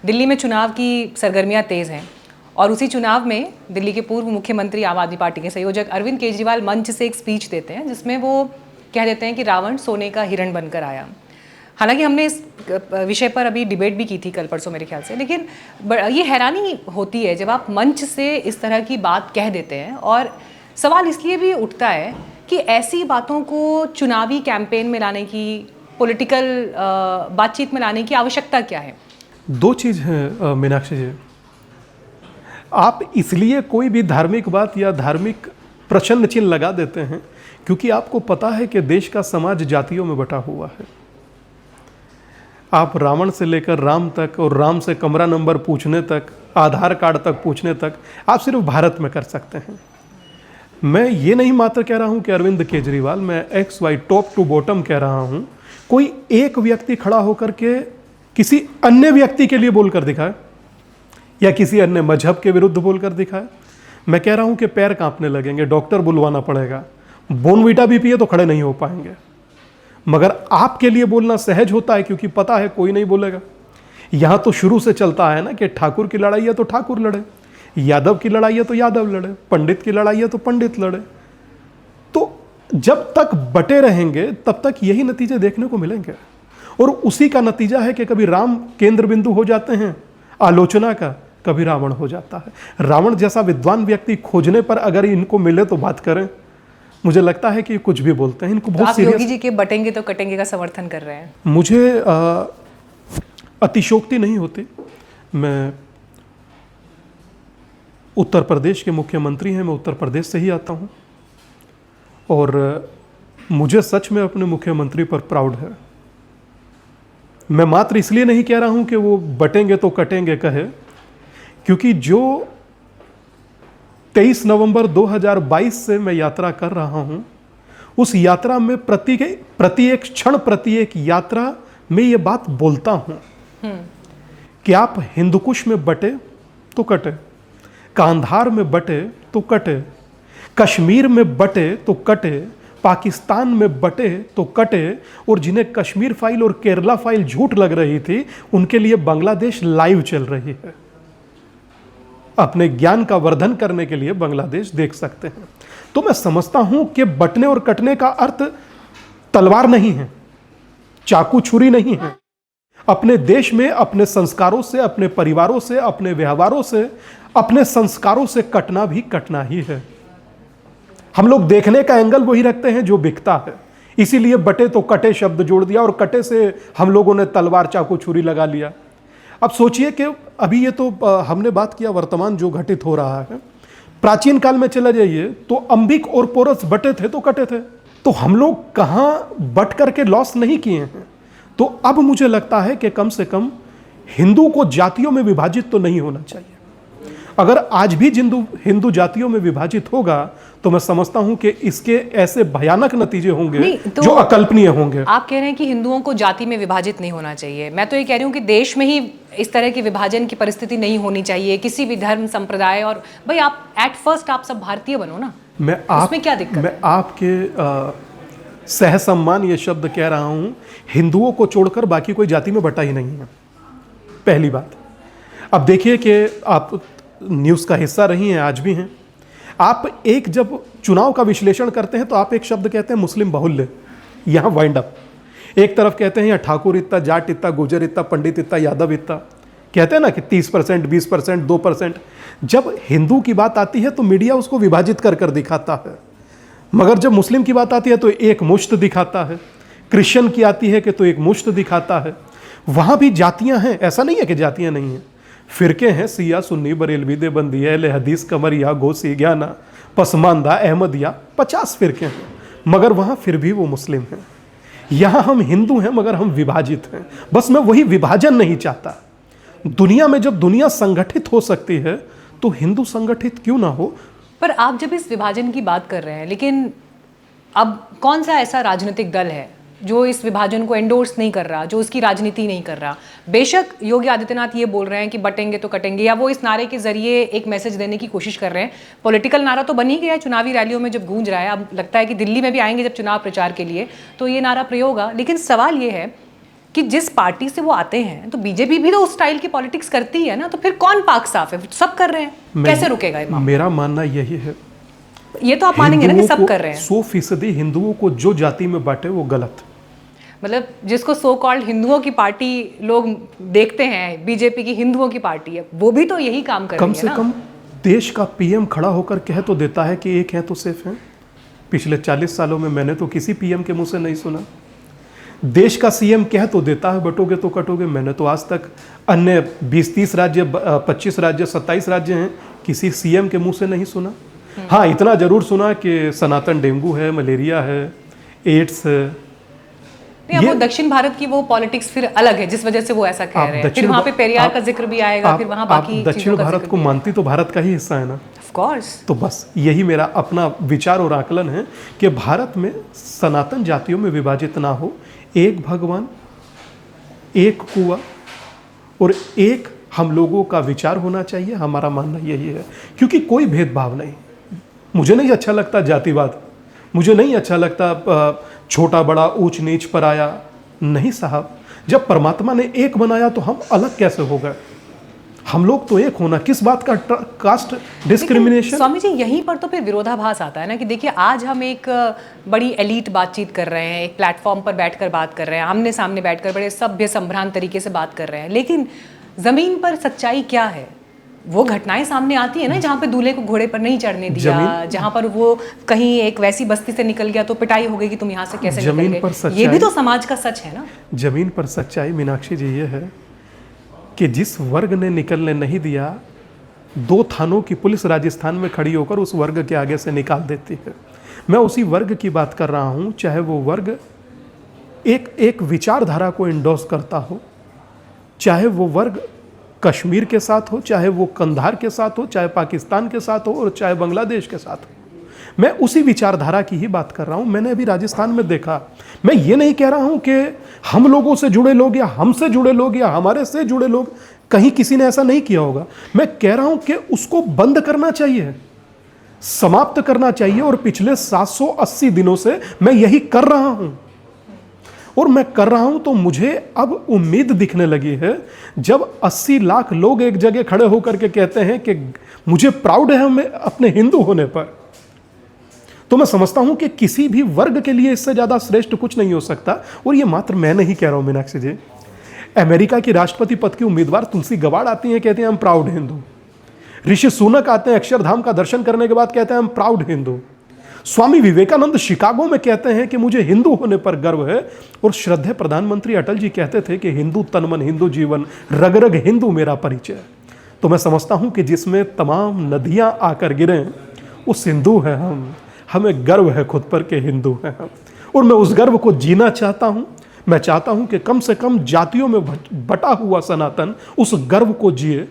दिल्ली में चुनाव की सरगर्मियां तेज़ हैं और उसी चुनाव में दिल्ली के पूर्व मुख्यमंत्री आम आदमी पार्टी के संयोजक अरविंद केजरीवाल मंच से एक स्पीच देते हैं जिसमें वो कह देते हैं कि रावण सोने का हिरण बनकर आया। हालांकि हमने इस विषय पर अभी डिबेट भी की थी कल परसों मेरे ख्याल से, लेकिन ये हैरानी होती है जब आप मंच से इस तरह की बात कह देते हैं। और सवाल इसलिए भी उठता है कि ऐसी बातों को चुनावी कैंपेन में लाने की, पॉलिटिकल बातचीत में लाने की आवश्यकता क्या है? दो चीज़ है मीनाक्षी जी। आप इसलिए कोई भी धार्मिक बात या धार्मिक प्रश्न चिन्ह लगा देते हैं क्योंकि आपको पता है कि देश का समाज जातियों में बटा हुआ है। आप रावण से लेकर राम तक और राम से कमरा नंबर पूछने तक, आधार कार्ड तक पूछने तक आप सिर्फ भारत में कर सकते हैं। मैं ये नहीं मात्र कह रहा हूं कि अरविंद केजरीवाल, मैं x y top to bottom कह रहा हूं, कोई एक व्यक्ति खड़ा होकर के किसी अन्य व्यक्ति के लिए बोलकर दिखाए या किसी अन्य मजहब के विरुद्ध बोलकर दिखाए। मैं कह रहा हूं कि पैर कांपने लगेंगे, डॉक्टर बुलवाना पड़ेगा, बोनवीटा भी पिए तो खड़े नहीं हो पाएंगे। मगर आपके लिए बोलना सहज होता है क्योंकि पता है कोई नहीं बोलेगा। यहां तो शुरू से चलता है ना कि ठाकुर की लड़ाई है तो ठाकुर लड़े, यादव की लड़ाई है तो यादव लड़े, पंडित की लड़ाई है तो पंडित लड़े। तो जब तक बटे रहेंगे तब तक यही नतीजे देखने को मिलेंगे। और उसी का नतीजा है कि कभी राम केंद्र बिंदु हो जाते हैं आलोचना का, कभी रावण हो जाता है। रावण जैसा विद्वान व्यक्ति खोजने पर अगर इनको मिले तो बात करें। मुझे लगता है कि कुछ भी बोलते हैं, इनको बहुत आप योगी जी के बटेंगे तो कटेंगे का समर्थन कर रहे हैं। मुझे अतिशोक्ति नहीं होती। मैं उत्तर प्रदेश के मुख्यमंत्री हैं, मैं उत्तर प्रदेश से ही आता हूं और मुझे सच में अपने मुख्यमंत्री पर प्राउड है। मैं मात्र इसलिए नहीं कह रहा हूं कि वो बटेंगे तो कटेंगे कहे, क्योंकि जो 23 नवंबर 2022 से मैं यात्रा कर रहा हूं, उस यात्रा में प्रति एक क्षण, प्रति एक यात्रा में ये बात बोलता हूं कि आप हिंदुकुश में बटे तो कटे, कांधार में बटे तो कटे, कश्मीर में बटे तो कटे, पाकिस्तान में बटे तो कटे, और जिन्हें कश्मीर फाइल और केरला फाइल झूठ लग रही थी उनके लिए बांग्लादेश लाइव चल रही है। अपने ज्ञान का वर्धन करने के लिए बांग्लादेश देख सकते हैं। तो मैं समझता हूं कि बटने और कटने का अर्थ तलवार नहीं है, चाकू छुरी नहीं है। अपने देश में अपने संस्कारों से, अपने परिवारों से, अपने व्यवहारों से, अपने संस्कारों से कटना भी कटना ही है। हम लोग देखने का एंगल वही रखते हैं जो बिकता है, इसीलिए बटे तो कटे शब्द जोड़ दिया और कटे से हम लोगों ने तलवार चाकू छुरी लगा लिया। अब सोचिए कि अभी ये तो हमने बात किया वर्तमान जो घटित हो रहा है। प्राचीन काल में चला जाइए तो अंबिक और पोरस बटे थे तो कटे थे। तो हम लोग कहां बट करके लॉस नहीं किए हैं। तो अब मुझे लगता है कि कम से कम हिंदू को जातियों में विभाजित तो नहीं होना चाहिए। अगर आज भी हिंदू जातियों में विभाजित होगा तो मैं समझता हूं कि इसके ऐसे भयानक नतीजे होंगे तो जो अकल्पनीय होंगे। आप कह रहे हैं कि हिंदुओं को जाति में विभाजित नहीं होना चाहिए। मैं तो ये कह रही हूं कि देश में ही इस तरह की विभाजन की परिस्थिति नहीं होनी चाहिए, किसी भी धर्म संप्रदाय। और भाई आप एट फर्स्ट आप सब भारतीय बनो ना, उसमें क्या दिक्कत है? मैं आपके सहसम्मान ये शब्द कह रहा हूं, हिंदुओं को छोड़कर बाकी कोई जाति में बटा ही नहीं है, पहली बात। अब देखिए कि आप न्यूज़ का हिस्सा रही हैं, आज भी हैं। आप एक जब चुनाव का विश्लेषण करते हैं तो आप एक शब्द कहते हैं मुस्लिम बाहुल्य, यहाँ वाइंड अप। एक तरफ कहते हैं यहाँ ठाकुर इतना, जाट इतना, गुजर इतना, पंडित इतना, यादव इतना, कहते हैं ना कि 30%, 20%, 2%। जब हिंदू की बात आती है तो मीडिया उसको विभाजित कर कर दिखाता है, मगर जब मुस्लिम की बात आती है तो एक मुश्त दिखाता है, क्रिश्चियन की आती है कि तो एक मुश्त दिखाता है। वहाँ भी जातियाँ हैं, ऐसा नहीं है कि जातियाँ नहीं हैं। फिरके हैं, सिया, सुन्नी, बरेलवी, देवबंदी, अहले हदीस, कमरिया, गोसी, ज्ञाना, पसमानदा, अहमदिया, 50 फिरके हैं, मगर वहाँ फिर भी वो मुस्लिम हैं। यहाँ हम हिंदू हैं मगर हम विभाजित हैं। बस मैं वही विभाजन नहीं चाहता। दुनिया में जब दुनिया संगठित हो सकती है तो हिंदू संगठित क्यों ना हो? पर आप जब इस विभाजन की बात कर रहे हैं, लेकिन अब कौन सा ऐसा राजनीतिक दल है जो इस विभाजन को एंडोर्स नहीं कर रहा, जो उसकी राजनीति नहीं कर रहा? बेशक योगी आदित्यनाथ ये बोल रहे हैं कि बटेंगे तो कटेंगे, या वो इस नारे के जरिए एक मैसेज देने की कोशिश कर रहे हैं। पॉलिटिकल नारा तो बन ही गया है, चुनावी रैलियों में जब गूंज रहा है। अब लगता है कि दिल्ली में भी आएंगे जब चुनाव प्रचार के लिए तो ये नारा प्रयोग होगा। लेकिन सवाल ये है कि जिस पार्टी से वो आते हैं, तो बीजेपी भी तो उस स्टाइल की पॉलिटिक्स करती है ना, तो फिर कौन पाक साफ है? सब कर रहे हैं, कैसे रुकेगा ये मामला? मेरा मानना यही है, ये तो आप मानेंगे ना कि सब कर रहे हैं। 100% हिंदुओं को जो जाति में बांटे वो गलत। मतलब जिसको सो कॉल्ड हिंदुओं की पार्टी लोग देखते हैं, बीजेपी की हिंदुओं की पार्टी है, वो भी तो यही काम कर रही है ना। कम से कम देश का पीएम खड़ा होकर कह तो देता है कि एक है तो सिर्फ है। पिछले 40 सालों में मैंने तो किसी पीएम के मुंह से नहीं सुना। देश का सीएम कह तो देता है बटोगे तो कटोगे, मैंने तो आज तक अन्य 20-30 राज्य, 25 राज्य, 27 राज्य हैं, किसी सीएम के मुंह से नहीं सुना। हाँ, इतना जरूर सुना कि सनातन डेंगू है, मलेरिया है, एड्स है। नहीं, वो दक्षिण भारत की वो पॉलिटिक्स फिर अलग है, जिस वजह से वो ऐसा कह रहे हैं। फिर वहाँ पे पेरियार का जिक्र भी आएगा, फिर वहाँ बाकी दक्षिण भारत को मानती तो भारत का ही हिस्सा है ना। Of course. तो बस यही मेरा अपना विचार और आकलन है कि भारत में सनातन जातियों में विभाजित ना हो, एक भगवान, एक कुआं और एक हम लोगों का विचार होना चाहिए। हमारा मानना यही है, क्योंकि कोई भेदभाव नहीं। मुझे नहीं अच्छा लगता जातिवाद, मुझे नहीं अच्छा लगता छोटा बड़ा, ऊंच नीच, पराया। नहीं साहब, जब परमात्मा ने एक बनाया तो हम अलग कैसे हो गए? हम लोग तो एक होना, किस बात का कास्ट डिस्क्रिमिनेशन? स्वामी जी, यहीं पर तो फिर विरोधाभास आता है ना कि देखिए, आज हम एक बड़ी एलीट बातचीत कर रहे हैं, एक प्लेटफॉर्म पर बैठकर बात कर रहे हैं, आमने सामने बैठकर बड़े सभ्य संभ्रांत तरीके से बात कर रहे हैं, लेकिन जमीन पर सच्चाई क्या है? वो घटनाएं सामने आती है ना, जहाँ पे दूल्हे को घोड़े पर नहीं चढ़ने दिया, जहाँ पर वो कहीं एक वैसी बस्ती से निकल गया तो पिटाई हो गई कि तुम यहाँ से कैसे निकल गए। ये भी तो समाज का सच है ना। जमीन पर सच्चाई मीनाक्षी जी ये है कि जिस वर्ग ने निकलने नहीं दिया, 2 थानों की पुलिस राजस्थान में खड़ी होकर उस वर्ग के आगे से निकाल देती है। मैं उसी वर्ग की बात कर रहा हूँ, चाहे वो वर्ग एक विचारधारा को इंडोर्स करता हो, चाहे वो वर्ग कश्मीर के साथ हो, चाहे वो कंधार के साथ हो, चाहे पाकिस्तान के साथ हो और चाहे बांग्लादेश के साथ हो। मैं उसी विचारधारा की ही बात कर रहा हूं। मैंने अभी राजस्थान में देखा, मैं ये नहीं कह रहा हूं कि हम लोगों से जुड़े लोग या हमसे जुड़े लोग या हमारे से जुड़े लोग, कहीं किसी ने ऐसा नहीं किया होगा। मैं कह रहा हूं कि उसको बंद करना चाहिए, समाप्त करना चाहिए, और पिछले 780 दिनों से मैं यही कर रहा हूं। और मैं कर रहा हूं तो मुझे अब उम्मीद दिखने लगी है, जब 80 लाख लोग एक जगह खड़े होकर के कहते हैं कि मुझे प्राउड है हमें अपने हिंदू होने पर, तो मैं समझता हूं कि किसी भी वर्ग के लिए इससे ज्यादा श्रेष्ठ कुछ नहीं हो सकता। और ये मात्र मैं नहीं कह रहा हूं मीनाक्षी जी, अमेरिका की राष्ट्रपति पद की उम्मीदवार तुलसी गबाड़ आती हैं, कहते हैं हम प्राउड हिंदू। ऋषि सुनक आते हैं, अक्षरधाम का दर्शन करने के बाद कहते हैं हम प्राउड हिंदू। स्वामी विवेकानंद शिकागो में कहते हैं कि मुझे हिंदू होने पर गर्व है। और श्रद्धेय प्रधानमंत्री अटल जी कहते थे कि हिंदू तन मन, हिंदू जीवन, रग रग हिंदू मेरा परिचय। तो मैं समझता हूं कि जिसमें तमाम नदियां आकर गिरें उस हिंदू है हम, हमें गर्व है खुद पर कि हिंदू है हम। और मैं उस गर्व को जीना चाहता हूं। मैं चाहता हूं कि कम से कम जातियों में बटा हुआ सनातन उस गर्व को जिए,